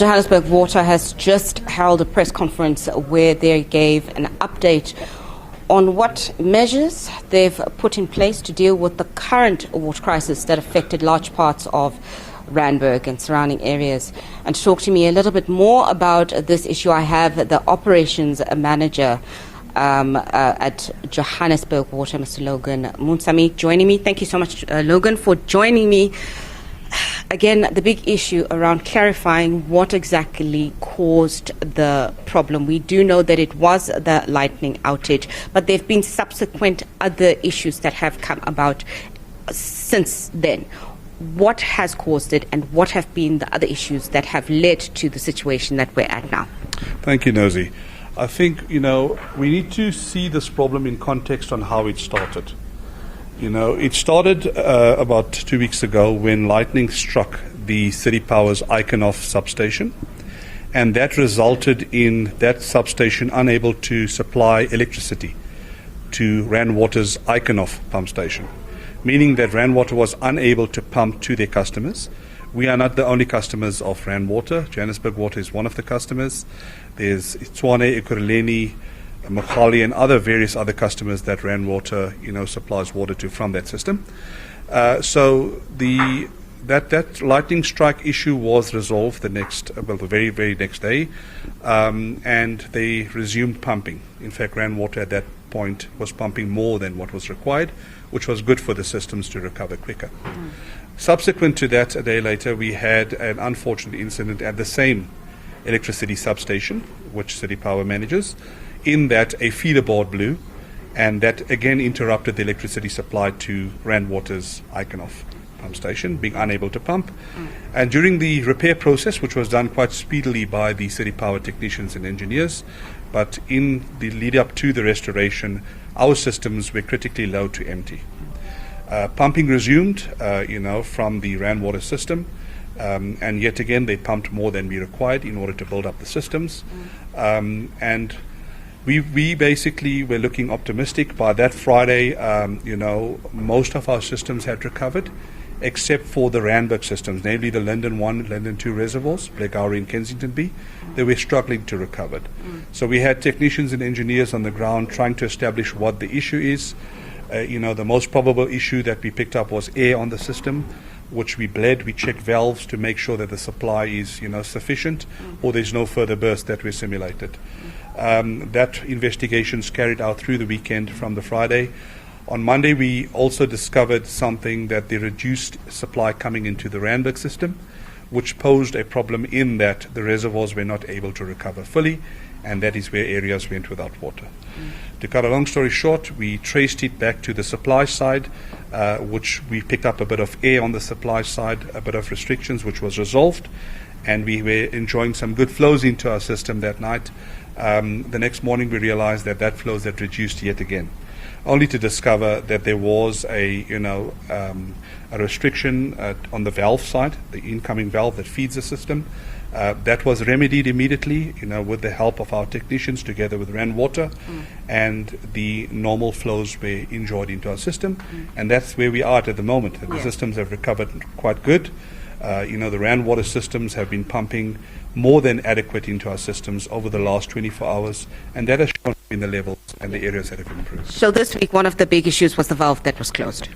Johannesburg Water has just held a press conference where they gave an update on what measures they've put in place to deal with the current water crisis that affected large parts of Randburg and surrounding areas. And to talk to me a little bit more about this issue, I have the operations manager at Johannesburg Water, Mr. Logan Munsamy, joining me. Thank you so much, Logan, for joining me. Again, the big issue around clarifying what exactly caused the problem. We do know that it was the lightning outage, but there have been subsequent other issues that have come about since then. What has caused it, and what have been the other issues that have led to the situation that we're at now? Thank you, Nozi. I think, we need to see this problem in context on how it started. It started about 2 weeks ago when lightning struck the City Power's Eikenhof substation, and that resulted in that substation unable to supply electricity to Rand Water's Eikenhof pump station, meaning that Rand Water was unable to pump to their customers. We are not the only customers of Rand Water. Johannesburg Water is one of the customers. There's Tshwane, Ekurhuleni, Mokgali, and various other customers that Rand Water, supplies water to from that system. So that lightning strike issue was resolved the very, very next day, and they resumed pumping. In fact, Rand Water at that point was pumping more than what was required, which was good for the systems to recover quicker. Subsequent to that, a day later, we had an unfortunate incident at the same electricity substation, which City Power manages, in that a feeder board blew, and that again interrupted the electricity supply to Rand Water's Eikenhof pump station, being unable to pump. And during the repair process, which was done quite speedily by the City Power technicians and engineers, but in the lead up to the restoration, our systems were critically low to empty. Pumping resumed, from the Rand Water system, and yet again they pumped more than we required in order to build up the systems. And we basically were looking optimistic. By that Friday, most of our systems had recovered, except for the Randburg systems, namely the Linden 1, Linden 2 reservoirs, Blackgowrie and Kensington B. They were struggling to recover. So we had technicians and engineers on the ground trying to establish what the issue is. The most probable issue that we picked up was air on the system, which we bled. We checked valves to make sure that the supply is, sufficient, or there's no further burst that we simulated. That investigation's carried out through the weekend from the Friday. On Monday, we also discovered something, that the reduced supply coming into the Randburg system, which posed a problem in that the reservoirs were not able to recover fully, and that is where areas went without water. To cut a long story short, we traced it back to the supply side, which we picked up a bit of air on the supply side, a bit of restrictions, which was resolved, and we were enjoying some good flows into our system that night. The next morning we realized that flows had reduced yet again, only to discover that there was a restriction on the valve side, the incoming valve that feeds the system. That was remedied immediately, with the help of our technicians together with Rand Water, and the normal flows were enjoyed into our system, and that's where we are at the moment. The systems have recovered quite good. The Rand Water systems have been pumping more than adequate into our systems over the last 24 hours, and that has shown in the levels and the areas that have improved. So this week, one of the big issues was the valve that was closed.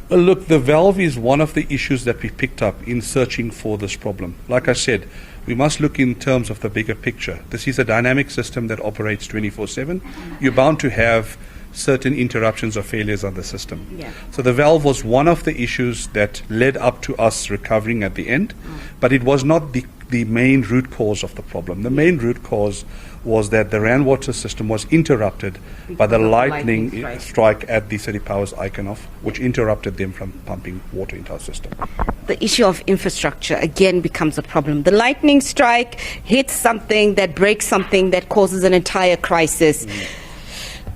Well, look, the valve is one of the issues that we picked up in searching for this problem. Like I said, we must look in terms of the bigger picture. This is a dynamic system that operates 24/7. You're bound to have certain interruptions or failures on the system. So the valve was one of the issues that led up to us recovering at the end, but it was not the main root cause of the problem. The main root cause was that the Rand Water system was interrupted by the lightning strike at the City Power's Eikenhof, which interrupted them from pumping water into our system. The issue of infrastructure again becomes a problem. The lightning strike hits something, that breaks something, that causes an entire crisis.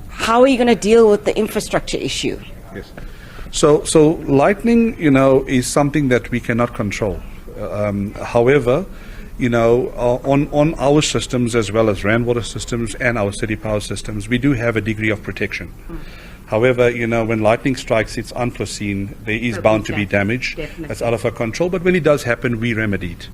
How are you going to deal with the infrastructure issue? Yes. So lightning, is something that we cannot control. However, on our systems, as well as Rand Water systems and our City Power systems, we do have a degree of protection. However, when lightning strikes, it's unforeseen. There is bound to be damage. That's out of our control. But when it does happen, we remedy it.